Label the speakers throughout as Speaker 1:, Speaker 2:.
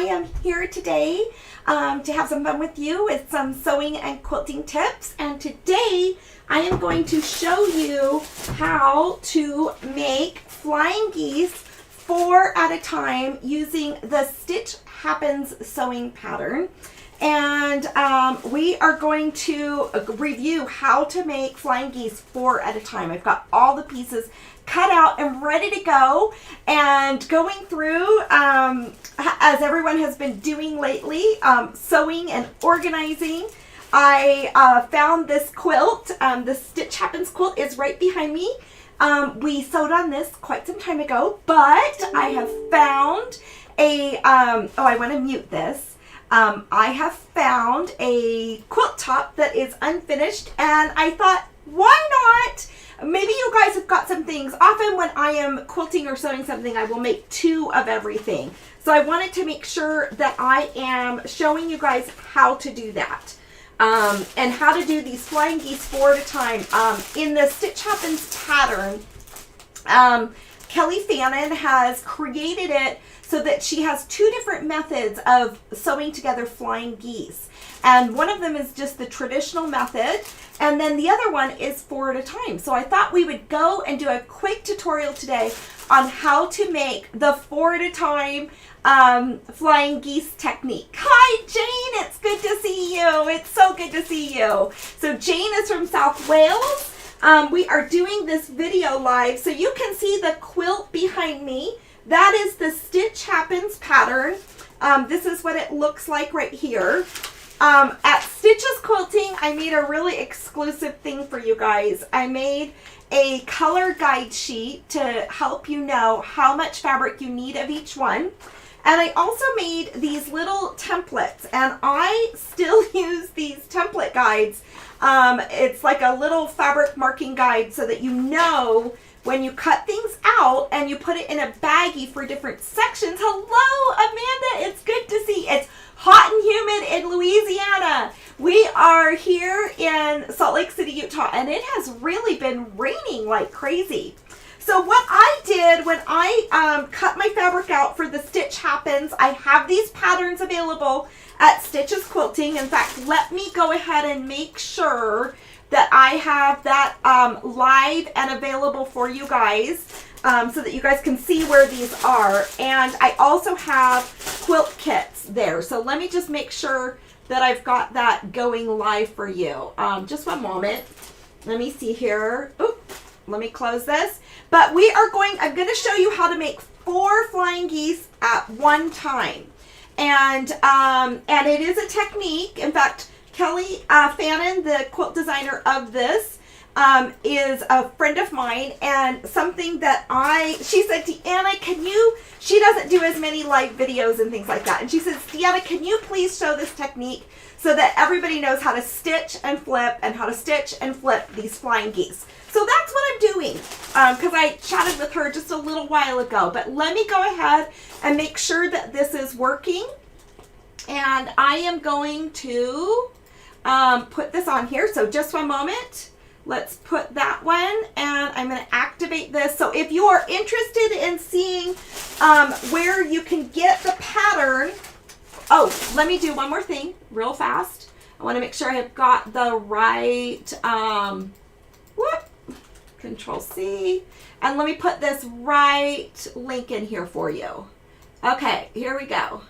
Speaker 1: am here today to have some fun with you with some sewing and quilting tips. And today I am going to show you how to make flying geese 4 at a time using the Stitch Happens sewing pattern. And we are going to review how to make flying geese 4 at a time. I've got all the pieces cut out and ready to go, and going through as everyone has been doing lately, sewing and organizing. I found this quilt. The Stitch Happens quilt is right behind me. We sewed on this quite some time ago, but I have found a oh, I want to mute this. I have found a quilt top that is unfinished, and I thought, why not? Maybe you guys have got some things. Often when I am quilting or sewing something, I will make 2 of everything. So I wanted to make sure that I am showing you guys how to do that. And how to do these flying geese 4 at a time. In the Stitch Happens pattern, Kelly Fannin has created it so that she has 2 different methods of sewing together flying geese. And one of them is just the traditional method, and then the other one is 4 at a time. So I thought we would go and do a quick tutorial today on how to make the 4 at a time flying geese technique. Hi Jane, it's good to see you. It's so good to see you. So Jane is from South Wales. We are doing this video live so you can see the quilt behind me. That is the Stitch Happens pattern. This is what it looks like right here. At Stitches Quilting, I made a really exclusive thing for you guys. I made a color guide sheet to help you know how much fabric you need of each one. And I also made these little templates, and I still use these template guides. It's like a little fabric marking guide so that you know when you cut things out and you put it in a baggie for different sections. Hello, Amanda. It's good to see. It's hot and humid in Louisiana. We are here in Salt Lake City, Utah, and it has really been raining like crazy. So what I did when I cut my fabric out for the Stitch Happens, I have these patterns available at Stitches Quilting. In fact, let me go ahead and make sure that I have that live and available for you guys so that you guys can see where these are. And I also have quilt kits there. So let me just make sure that I've got that going live for you. Just one moment. Let me see here. Oop, let me close this. But we are I'm going to show you how to make 4 flying geese at one time. And it is a technique. In fact, Kelly Fannin, the quilt designer of this, is a friend of mine, and something that she said, Deanna, she doesn't do as many live videos and things like that. And she says, Deanna, can you please show this technique so that everybody knows how to stitch and flip and how to stitch and flip these flying geese? So that's what I'm doing, because I chatted with her just a little while ago. But let me go ahead and make sure that this is working. And I am going to put this on here. So just one moment. Let's put that one, and I'm going to activate this. So if you are interested in seeing where you can get the pattern, oh, let me do one more thing real fast. I want to make sure I have got the right, Control C, and let me put this right link in here for you. Okay, here we go.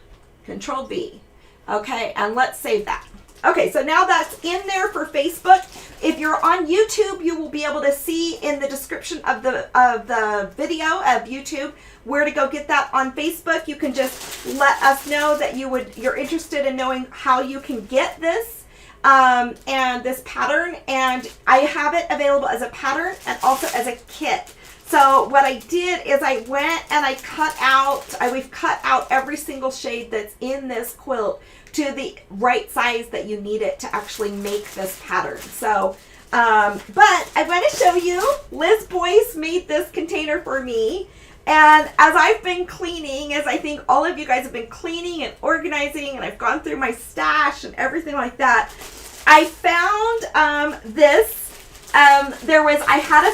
Speaker 1: Control V. Okay, and let's save that. Okay, so now that's in there for Facebook. If you're on YouTube, you will be able to see in the description of the video of YouTube where to go get that. On Facebook, you can just let us know that you're interested in knowing how you can get this and this pattern. And I have it available as a pattern and also as a kit. So what I did is I went and we've cut out every single shade that's in this quilt to the right size that you need it to actually make this pattern. So, but I want to show you, Liz Boyce made this container for me. And as I've been cleaning, as I think all of you guys have been cleaning and organizing, and I've gone through my stash and everything like that, I found this. I had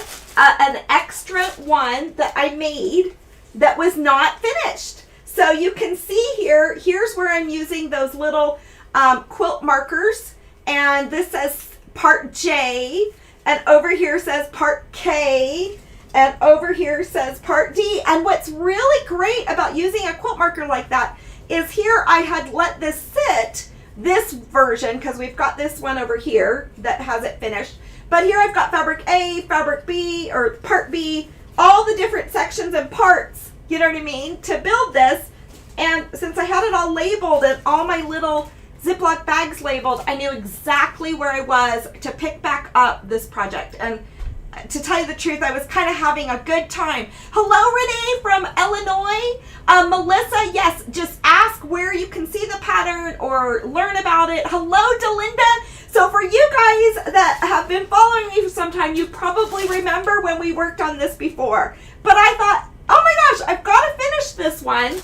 Speaker 1: an extra one that I made that was not finished. So you can see here, here's where I'm using those little quilt markers, and this says part J, and over here says part K, and over here says part D. And what's really great about using a quilt marker like that is here I had let this sit, this version, because we've got this one over here that has it finished. But here I've got fabric A, fabric B, or part B, all the different sections and parts, you know what I mean, to build this. And since I had it all labeled and all my little Ziploc bags labeled, I knew exactly where I was to pick back up this project. And to tell you the truth, I was kind of having a good time. Hello, Renee from Illinois. Melissa, yes, just ask where you can see the pattern or learn about it. Hello, Delinda. So for you guys that have been following me for some time, you probably remember when we worked on this before. But I thought, oh my gosh, I've got to finish this one.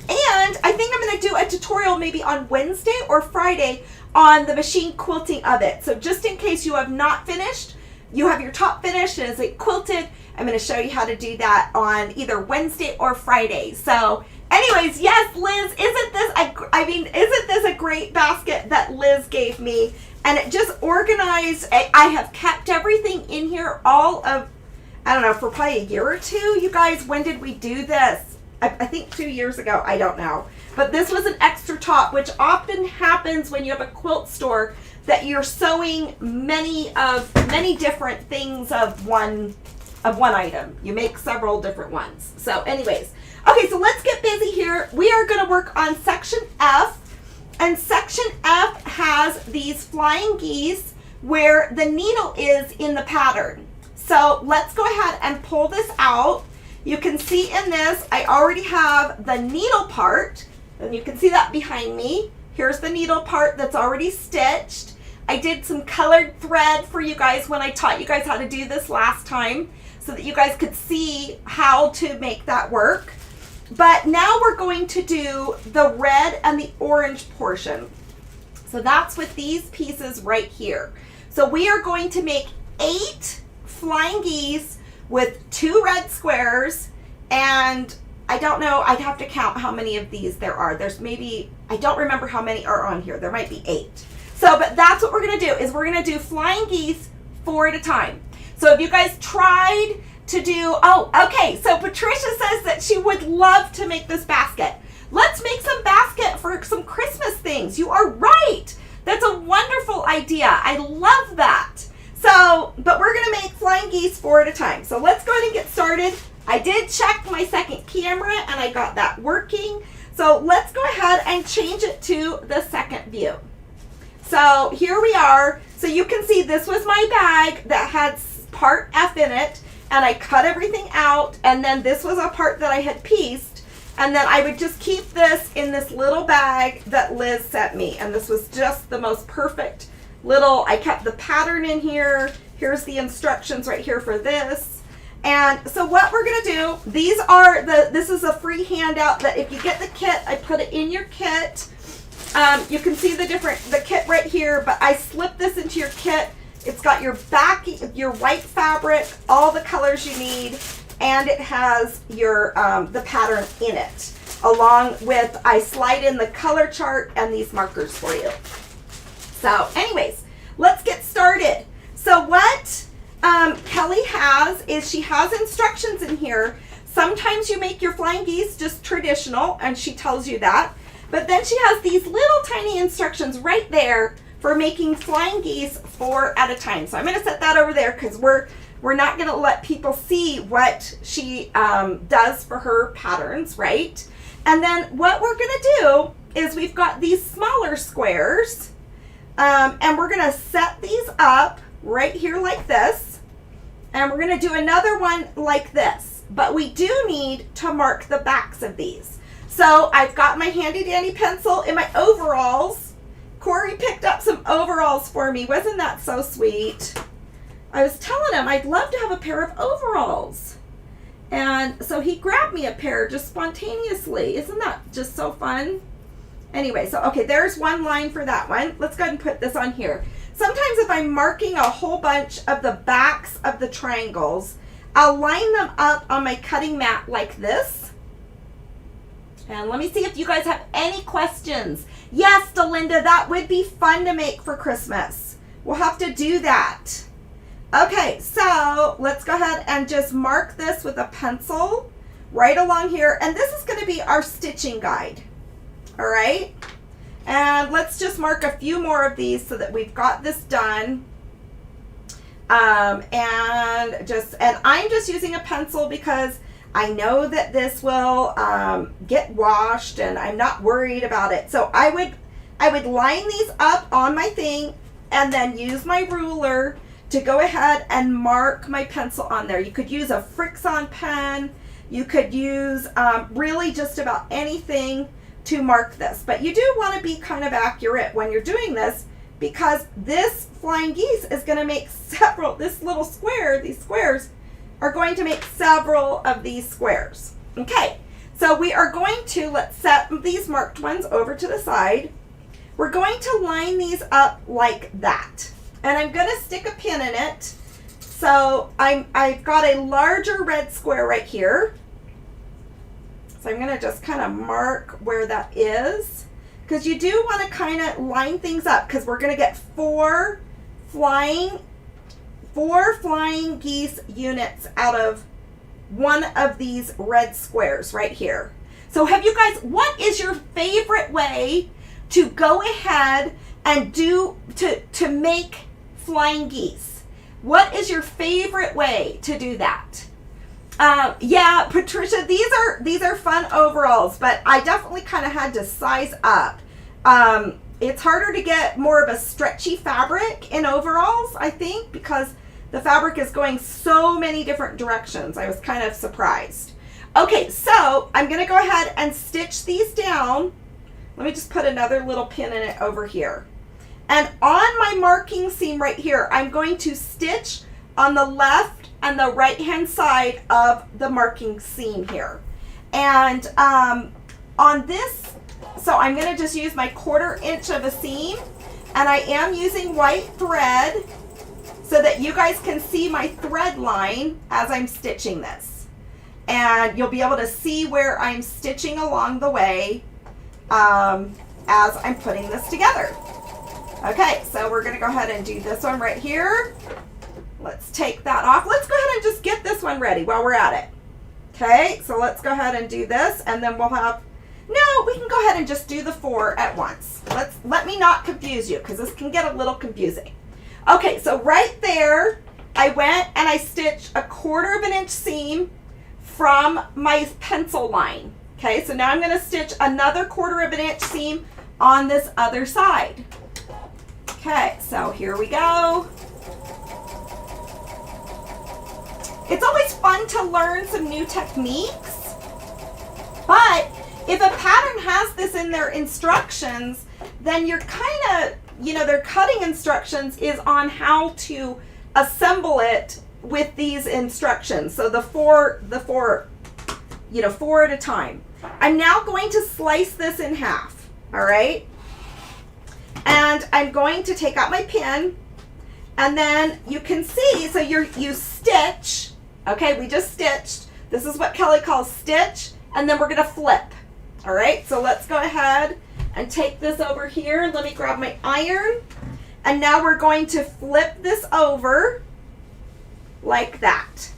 Speaker 1: And I think I'm going to do a tutorial maybe on Wednesday or Friday on the machine quilting of it. So just in case you have not finished, you have your top finished and it's quilted, I'm going to show you how to do that on either Wednesday or Friday. So anyways, yes, Liz, isn't this a great basket that Liz gave me? And it just organized. I have kept everything in here all of, I don't know, for probably a year or two. You guys, when did we do this? I think 2 years ago, I don't know. But this was an extra top, which often happens when you have a quilt store, that you're sewing many different things of one item. You make several different ones. So anyways, okay, so let's get busy here. We are going to work on section F, and section F has these flying geese where the needle is in the pattern. So let's go ahead and pull this out. You can see in this, I already have the needle part, and you can see that behind me. Here's the needle part that's already stitched. I did some colored thread for you guys when I taught you guys how to do this last time, so that you guys could see how to make that work. But now we're going to do the red and the orange portion. So that's with these pieces right here. So we are going to make 8 flying geese with 2 red squares, and I don't know, I'd have to count how many of these there are. There's maybe, I don't remember how many are on here. There might be 8. So, but that's what we're going to do, is we're going to do flying geese 4 at a time. So if you guys tried to do, oh, okay, so Patricia says that she would love to make this basket. Let's make some basket for some Christmas things. You are right. That's a wonderful idea. I love that. So, but we're going to make flying geese 4 at a time. So let's go ahead and get started. I did check my second camera and I got that working. So let's go ahead and change it to the second view. So here we are. So you can see this was my bag that had part F in it, and I cut everything out, and then this was a part that I had pieced, and then I would just keep this in this little bag that Liz sent me, and this was just the most perfect little, I kept the pattern in here. Here's the instructions right here for this. And so what we're going to do, this is a free handout that if you get the kit, I put it in your kit. You can see the kit right here, but I slipped this into your kit. It's got your white fabric, all the colors you need, and it has your, the pattern in it, along with, I slide in the color chart and these markers for you. So anyways, let's get started. So what Kelly has is she has instructions in here. Sometimes you make your flying geese just traditional, and she tells you that. But then she has these little tiny instructions right there for making flying geese 4 at a time. So I'm going to set that over there because we're not going to let people see what she does for her patterns, right? And then what we're going to do is we've got these smaller squares. And we're going to set these up right here like this. And we're going to do another one like this. But we do need to mark the backs of these. So I've got my handy dandy pencil in my overalls. Corey picked up some overalls for me. Wasn't that so sweet? I was telling him I'd love to have a pair of overalls. And so he grabbed me a pair just spontaneously. Isn't that just so fun? Anyway, so okay, there's one line for that one. Let's go ahead and put this on here. Sometimes if I'm marking a whole bunch of the backs of the triangles, I'll line them up on my cutting mat like this. And let me see if you guys have any questions. Yes, Delinda, that would be fun to make for Christmas. We'll have to do that. Okay, so let's go ahead and just mark this with a pencil right along here. And this is going to be our stitching guide. All right. And let's just mark a few more of these so that we've got this done. And I'm just using a pencil because I know that this will get washed and I'm not worried about it. So I would line these up on my thing and then use my ruler to go ahead and mark my pencil on there. You could use a Frixion pen. You could use really just about anything to mark this. But you do want to be kind of accurate when you're doing this because this flying geese is going to make several, this little square, these squares are going to make several of these squares. Okay, so we are going to, let's set these marked ones over to the side. We're going to line these up like that. And I'm going to stick a pin in it. So I've got a larger red square right here. So I'm going to just kind of mark where that is. Because you do want to kind of line things up because we're going to get four flying geese units out of one of these red squares right here. So have you guys, what is your favorite way to go ahead and do, to make flying geese? What is your favorite way to do that? Yeah, Patricia, these are fun overalls, but I definitely kind of had to size up. It's harder to get more of a stretchy fabric in overalls, I think, because the fabric is going so many different directions. I was kind of surprised. Okay, so I'm going to go ahead and stitch these down. Let me just put another little pin in it over here. And on my marking seam right here, I'm going to stitch on the left and the right hand side of the marking seam here. And on this, so I'm going to just use my 1/4 inch of a seam, and I am using white thread so that you guys can see my thread line as I'm stitching this. And you'll be able to see where I'm stitching along the way as I'm putting this together. Okay, so we're going to go ahead and do this one right here. Let's take that off. Let's go ahead and just get this one ready while we're at it. Okay, so let's go ahead and do this, and then we'll have, no, we can go ahead and just do the 4 at once. Let me not confuse you because this can get a little confusing. Okay, so right there, I went and I stitched a 1/4 inch seam from my pencil line. Okay, so now I'm going to stitch another 1/4 inch seam on this other side. Okay, so here we go. It's always fun to learn some new techniques, but if a pattern has this in their instructions, then you're kind of, you know, their cutting instructions is on how to assemble it with these instructions. So the four, you know, 4 at a time. I'm now going to slice this in half, all right? And I'm going to take out my pin, and then you can see, so you stitch, okay, we just stitched. This is what Kelly calls stitch, and then we're gonna flip. All right, so let's go ahead and take this over here. Let me grab my iron, and now we're going to flip this over like that.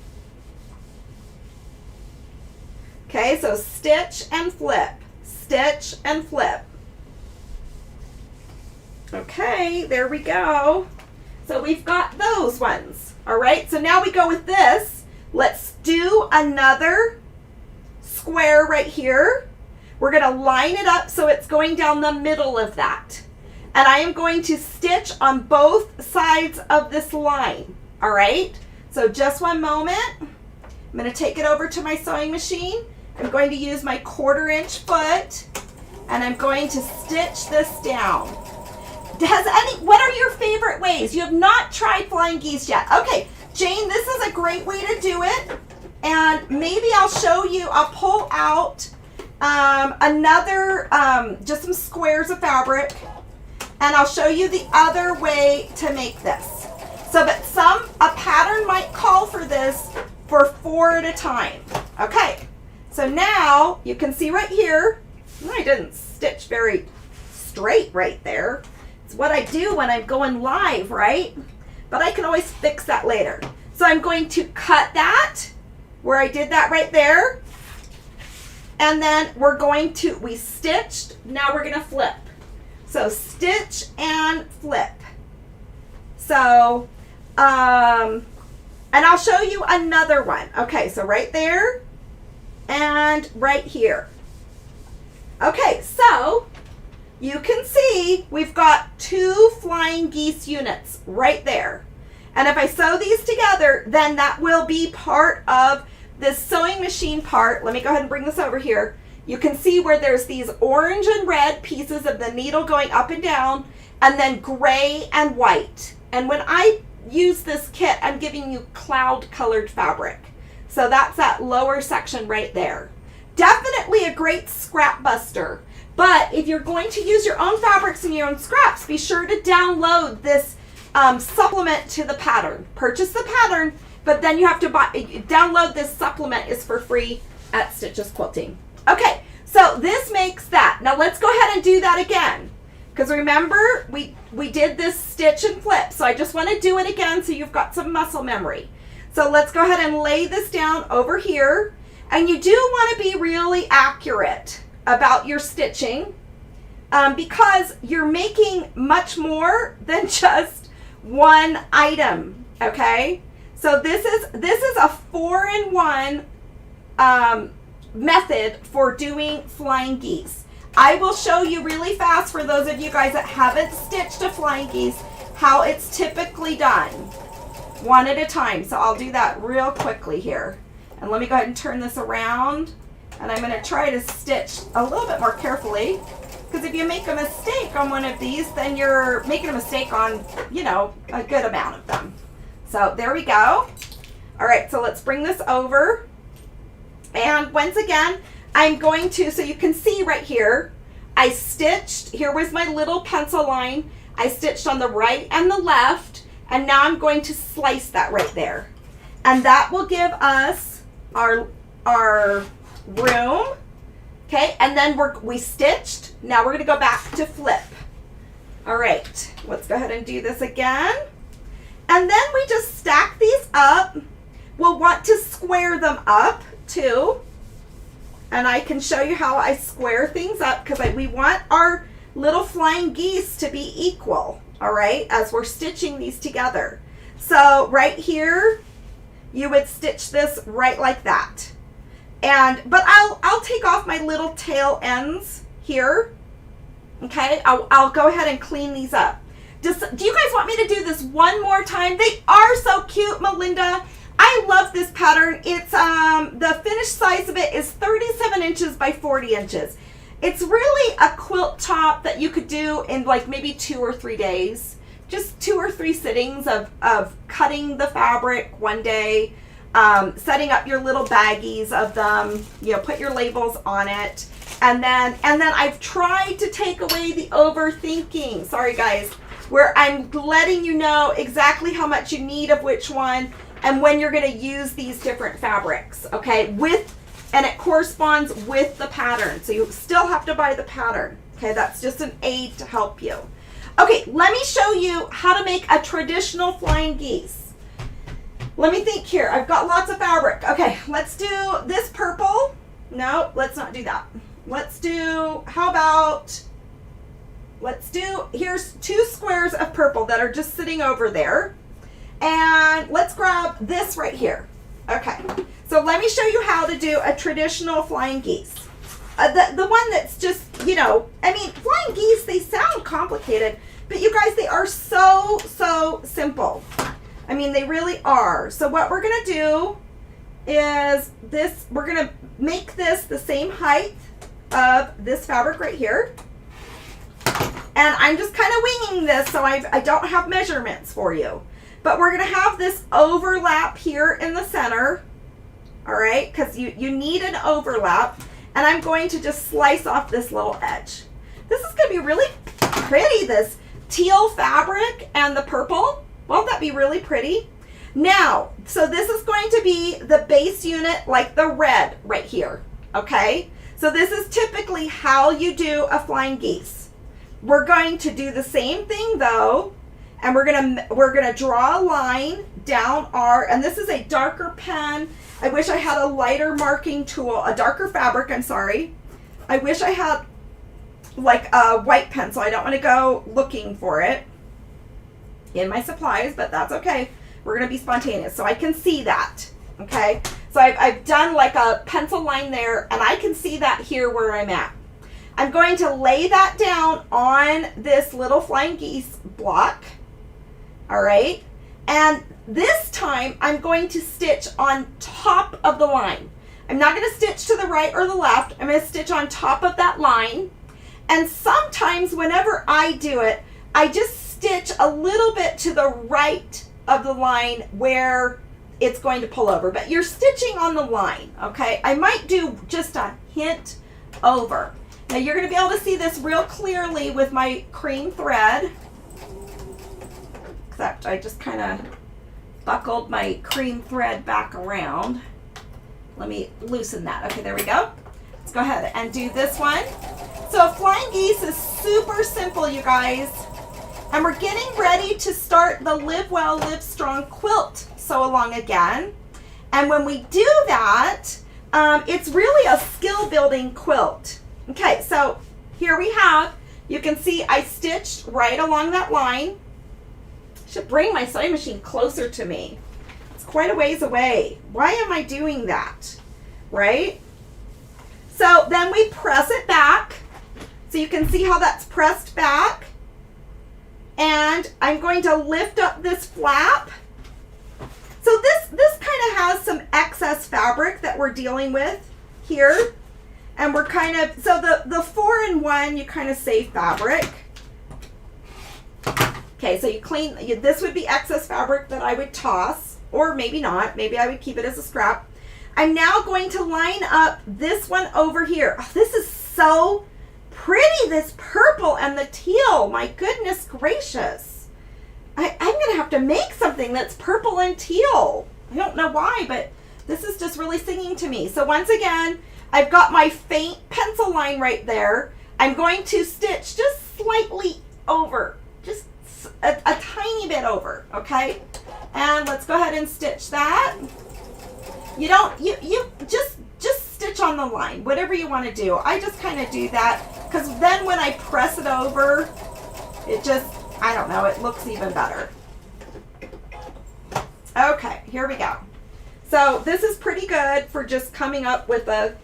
Speaker 1: Okay, so stitch and flip, stitch and flip. Okay, there we go. So we've got those ones. All right, so now we go with this. Let's do another square right here. We're going to line it up so it's going down the middle of that. And I am going to stitch on both sides of this line. All right, so just one moment. I'm going to take it over to my sewing machine. I'm going to use my 1/4 inch foot, and I'm going to stitch this down. What are your favorite ways? You have not tried flying geese yet. Okay, Jane, this is a great way to do it. And maybe I'll show you, I'll pull out just some squares of fabric, and I'll show you the other way to make this. So, but a pattern might call for this for 4 at a time. Okay, So now you can see right here, I didn't stitch very straight right there. It's what I do when I'm going live, right? But I can always fix that later. So I'm going to cut that where I did that right there. And then we stitched, now we're going to flip. So stitch and flip. So, and I'll show you another one. Okay, so right there and right here. Okay, so you can see we've got 2 flying geese units right there. And if I sew these together, then that will be part of this sewing machine part. Let me go ahead and bring this over here. You can see where there's these orange and red pieces of the needle going up and down, and then gray and white. And when I use this kit, I'm giving you cloud colored fabric. So that's that lower section right there. Definitely a great scrap buster. But if you're going to use your own fabrics and your own scraps, be sure to download this supplement to the pattern. Purchase the pattern, but then you have to download this supplement. Is for free at Stitches Quilting. Okay, so this makes that. Now let's go ahead and do that again. Because remember, we did this stitch and flip. So I just want to do it again so you've got some muscle memory. So let's go ahead and lay this down over here. And you do want to be really accurate about your stitching because you're making much more than just one item, okay? So this is a 4-in-1 method for doing flying geese. I will show you really fast for those of you guys that haven't stitched a flying geese how it's typically done, one at a time. So I'll do that real quickly here. And let me go ahead and turn this around. And I'm going to try to stitch a little bit more carefully. Because if you make a mistake on one of these, then you're making a mistake on, you know, a good amount of them. So there we go. All right, so let's bring this over. And once again, I'm going to, so you can see right here, I stitched, here was my little pencil line. I stitched on the right and the left. And now I'm going to slice that right there. And that will give us our room. Okay, and then we stitched. Now we're going to go back to flip. All right, let's go ahead and do this again. And then we just stack these up. We'll want to square them up too. And I can show you how I square things up because we want our little flying geese to be equal, all right, as we're stitching these together. So right here, you would stitch this right like that. But I'll take off my little tail ends here. Okay, I'll go ahead and clean these up. Do you guys want me to do this one more time? They are so cute, Melinda. I love this pattern. It's the finished size of it is 37 inches by 40 inches. It's really a quilt top that you could do in like maybe 2 or 3 days. Just 2 or 3 sittings of cutting the fabric one day, setting up your little baggies of them, you know, put your labels on it. And then I've tried to take away the overthinking. Sorry guys, where I'm letting you know exactly how much you need of which one and when you're going to use these different fabrics, okay? And it corresponds with the pattern. So you still have to buy the pattern. Okay, that's just an aid to help you. Okay, let me show you how to make a traditional flying geese. Let me think here. I've got lots of fabric. Okay, let's do this purple. No, let's not do that. Let's do, here's 2 squares of purple that are just sitting over there. And let's grab this right here. Okay, so let me show you how to do a traditional flying geese. The one that's just, you know, I mean, flying geese, they sound complicated, but you guys, they are so simple. I mean, they really are. So what we're going to do is this, we're going to make this the same height of this fabric right here. And I'm just kind of winging this, so I don't have measurements for you. But we're going to have this overlap here in the center, all right, because you need an overlap. And I'm going to just slice off this little edge. This is going to be really pretty, this teal fabric and the purple. Won't that be really pretty? Now, so this is going to be the base unit, like the red right here, okay? So this is typically how you do a flying geese. We're going to do the same thing though, and we're gonna draw a line down and this is a darker pen. I wish I had a lighter marking tool, a darker fabric, I'm sorry. I wish I had like a white pen, so I don't want to go looking for it in my supplies, but that's okay. We're gonna be spontaneous, so I can see that, okay? So I've done like a pencil line there, and I can see that here where I'm at. I'm going to lay that down on this little flying geese block, all right? And this time I'm going to stitch on top of the line. I'm not going to stitch to the right or the left. I'm going to stitch on top of that line. And sometimes whenever I do it, I just stitch a little bit to the right of the line where it's going to pull over, but you're stitching on the line, okay? I might do just a hint over. Now you're going to be able to see this real clearly with my cream thread, except I just kind of buckled my cream thread back around. Let me loosen that. Okay, there we go. Let's go ahead and do this one. So flying geese is super simple, you guys. And we're getting ready to start the Live Well, Live Strong quilt sew along again. And when we do that, it's really a skill building quilt. Okay, so here we have, you can see I stitched right along that line. Should bring my sewing machine closer to me. It's quite a ways away. Why am I doing that? Right? So then we press it back. So you can see how that's pressed back. And I'm going to lift up this flap. So this kind of has some excess fabric that we're dealing with here. And we're kind of, so the 4-in-1, you kind of save fabric. Okay, so you clean, this would be excess fabric that I would toss, or maybe not. Maybe I would keep it as a scrap. I'm now going to line up this one over here. Oh, this is so pretty, this purple and the teal. My goodness gracious. I'm going to have to make something that's purple and teal. I don't know why, but this is just really singing to me. So once again, I've got my faint pencil line right there. I'm going to stitch just slightly over, just a tiny bit over, okay? And let's go ahead and stitch that. You just stitch on the line, whatever you want to do. I just kind of do that because then when I press it over, it just, I don't know, it looks even better. Okay, here we go. So this is pretty good for just coming up with a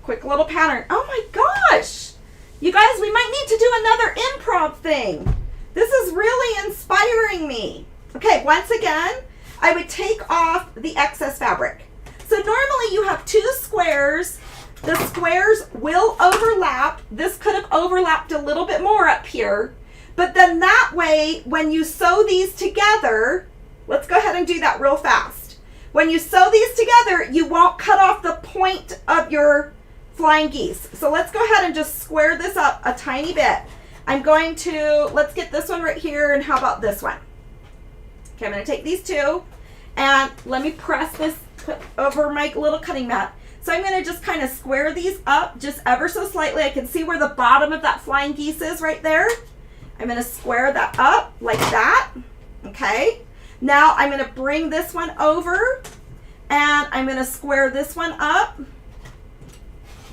Speaker 1: quick little pattern. Oh my gosh! You guys, we might need to do another improv thing. This is really inspiring me. Okay, once again, I would take off the excess fabric. So normally you have 2 squares. The squares will overlap. This could have overlapped a little bit more up here. But then that way, when you sew these together, let's go ahead and do that real fast. When you sew these together, you won't cut off the point of your flying geese. So let's go ahead and just square this up a tiny bit. I'm going to, let's get this one right here, and how about this one? Okay, I'm going to take these 2, and let me press this over my little cutting mat. So I'm going to just kind of square these up just ever so slightly. I can see where the bottom of that flying geese is right there. I'm going to square that up like that. Okay. Now I'm going to bring this one over, and I'm going to square this one up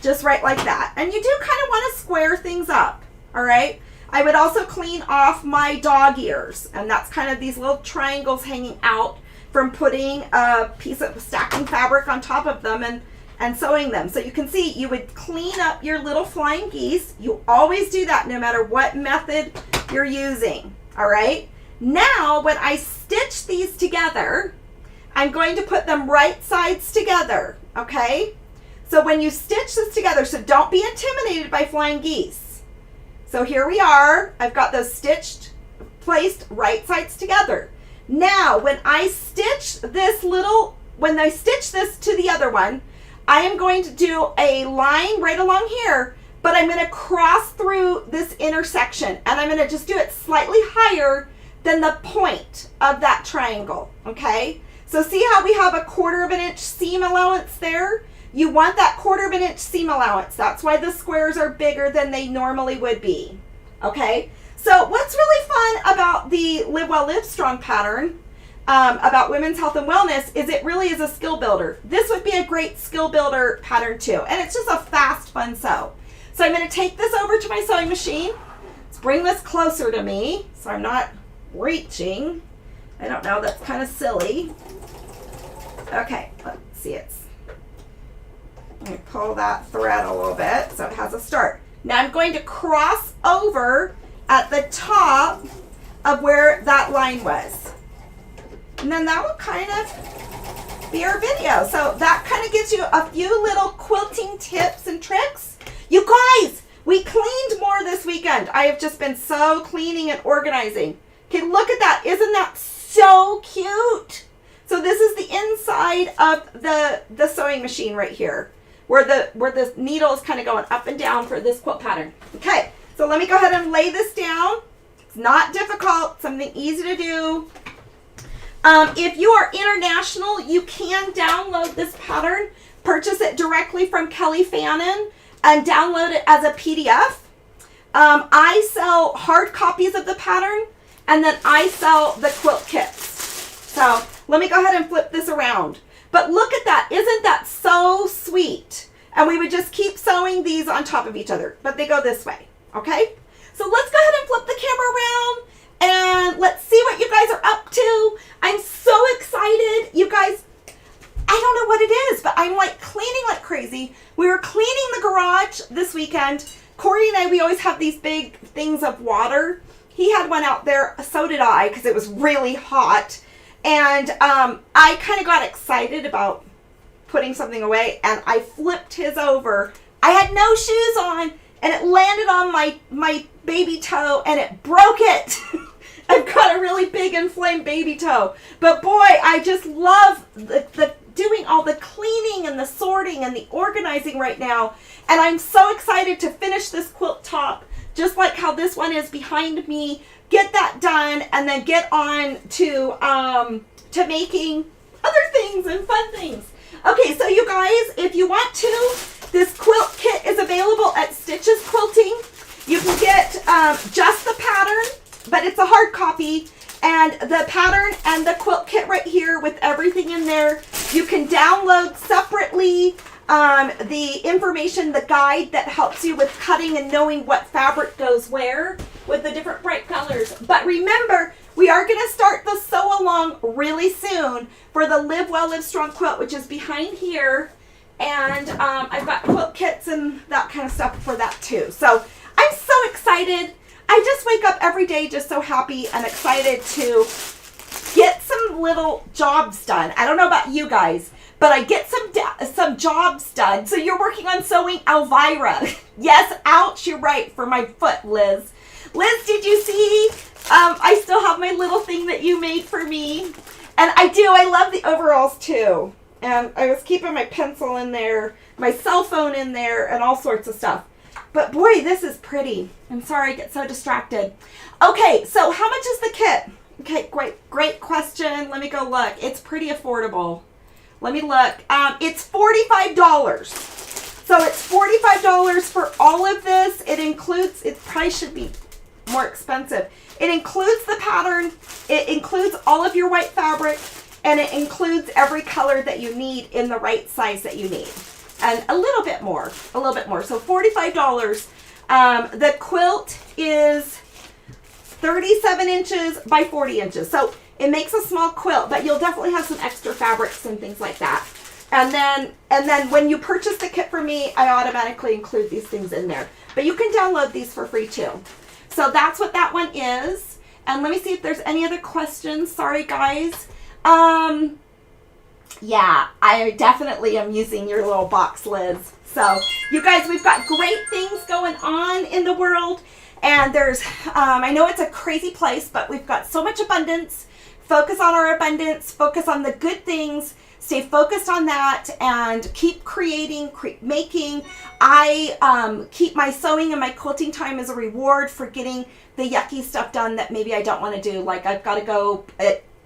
Speaker 1: just right like that. And you do kind of want to square things up. All right. I would also clean off my dog ears, and that's kind of these little triangles hanging out from putting a piece of stacking fabric on top of them and sewing them. So you can see you would clean up your little flying geese. You always do that no matter what method you're using. All right. Now when I stitch these together, I'm going to put them right sides together. Okay. So when you stitch this together, so don't be intimidated by flying geese. So here we are. I've got those stitched, placed right sides together. Now, when I stitch this when I stitch this to the other one, I am going to do a line right along here, but I'm going to cross through this intersection, and I'm going to just do it slightly higher than the point of that triangle, okay? So see how we have a 1/4 inch seam allowance there? You want that 1/4 of an inch seam allowance. That's why the squares are bigger than they normally would be. Okay, so what's really fun about the Live Well Live Strong pattern, about women's health and wellness, is it really is a skill builder. This would be a great skill builder pattern too, and it's just a fast, fun sew. So I'm going to take this over to my sewing machine. Let's bring this closer to me so I'm not reaching. I don't know, that's kind of silly. Okay, let's see, let me pull that thread a little bit so it has a start. Now I'm going to cross over at the top of where that line was. And then that will kind of be our video. So that kind of gives you a few little quilting tips and tricks. You guys, we cleaned more this weekend. I have just been so cleaning and organizing. Okay, look at that. Isn't that so cute? So this is the inside of the sewing machine right here, where the needle is kind of going up and down for this quilt pattern. Okay, so let me go ahead and lay this down. It's not difficult, something easy to do. If you are international, you can download this pattern, purchase it directly from Kelly Fannin, and download it as a PDF. I sell hard copies of the pattern, and then I sell the quilt kits. So let me go ahead and flip this around. But look at that. Isn't that so sweet? And we would just keep sewing these on top of each other, but they go this way, okay? So let's go ahead and flip the camera around and let's see what you guys are up to. I'm so excited. You guys, I don't know what it is, but I'm like cleaning like crazy. We were cleaning the garage this weekend. Corey and I, we always have these big things of water. He had one out there, so did I, because it was really hot. And I kind of got excited about putting something away, and I flipped his over. I had no shoes on, and it landed on my baby toe, and it broke it. I've got a really big inflamed baby toe. But boy, I just love the doing all the cleaning and the sorting and the organizing right now. And I'm so excited to finish this quilt top, just like how this one is behind me. Get that done, and then get on to making other things and fun things. Okay, so you guys, if you want to, this quilt kit is available at Stitches Quilting. You can get just the pattern, but it's a hard copy, and the pattern and the quilt kit right here with everything in there. You can download separately the information, the guide that helps you with cutting and knowing what fabric goes where with the different bright colors. But remember, we are going to start the sew along really soon for the Live Well Live Strong quilt, which is behind here. And I've got quilt kits and that kind of stuff for that too. So I'm so excited. I just wake up every day just so happy and excited to get some little jobs done. I don't know about you guys, but I get some jobs done. So you're working on sewing Elvira. Yes, ouch, you're right, for my foot, Liz. Liz, did you see? I still have my little thing that you made for me. And I love the overalls too. And I was keeping my pencil in there, my cell phone in there, and all sorts of stuff. But boy, this is pretty. I'm sorry I get so distracted. Okay, so how much is the kit? Okay, great question. Let me go look. It's pretty affordable. Let me look. It's $45. So it's $45 for all of this. It includes, it probably should be more expensive. It includes the pattern. It includes all of your white fabric. And it includes every color that you need in the right size that you need. And a little bit more. So $45. The quilt is 37 inches by 40 inches. So it makes a small quilt, but you'll definitely have some extra fabrics and things like that. And then when you purchase the kit from me, I automatically include these things in there. But you can download these for free too. So that's what that one is. And let me see if there's any other questions. Sorry, guys. Yeah, I definitely am using your little box, Liz. So you guys, we've got great things going on in the world. And there's, I know it's a crazy place, but we've got so much abundance. Focus on our abundance. Focus on the good things. Stay focused on that and keep creating, making. I keep my sewing and my quilting time as a reward for getting the yucky stuff done that maybe I don't want to do. Like I've got to go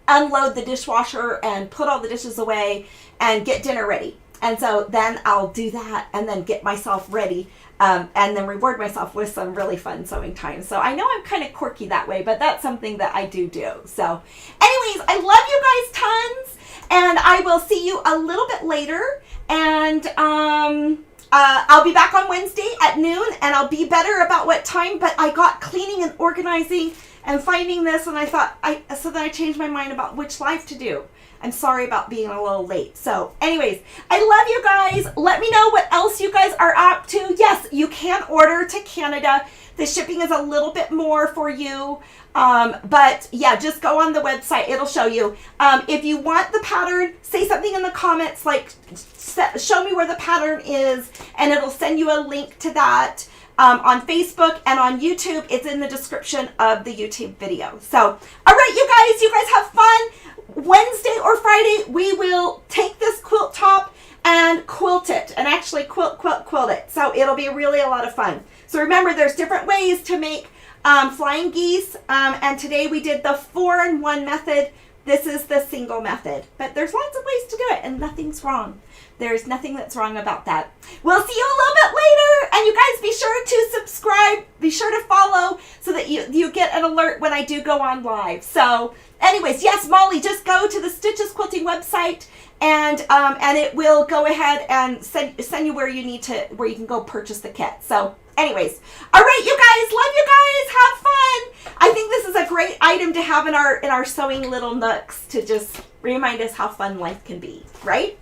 Speaker 1: unload the dishwasher and put all the dishes away and get dinner ready. And so then I'll do that and then get myself ready and then reward myself with some really fun sewing time. So I know I'm kind of quirky that way, but that's something that I do. So anyways, I love you guys tons, and I will see you a little bit later. And I'll be back on Wednesday at noon, and I'll be better about what time, but I got cleaning and organizing and finding this, and I thought, so then I changed my mind about which live to do. I'm sorry about being a little late. So anyways, I love you guys. Let me know what else you guys are up to. Yes, you can order to Canada. The shipping is a little bit more for you. But yeah, just go on the website. It'll show you. If you want the pattern, say something in the comments, like show me where the pattern is, and it'll send you a link to that. On Facebook and on YouTube. It's in the description of the YouTube video. So, all right, you guys have fun. Wednesday or Friday, we will take this quilt top and quilt it, and actually quilt it. So it'll be really a lot of fun. So remember, there's different ways to make flying geese, and today we did the 4-in-1 method. This is the single method, but there's lots of ways to do it, and nothing's wrong. There's nothing that's wrong about that. We'll see you a little bit later, and you guys be sure to subscribe, be sure to follow so that you get an alert when I do go on live. So anyways, yes, Molly, just go to the Stitches Quilting website, and it will go ahead and send you where you can go purchase the kit. So anyways, all right, you guys, love you guys, have fun. I think this is a great item to have in our sewing little nooks to just remind us how fun life can be, right?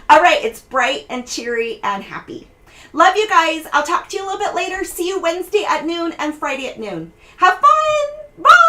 Speaker 1: All right, it's bright and cheery and happy. Love you guys. I'll talk to you a little bit later. See you Wednesday at noon and Friday at noon. Have fun. Bye.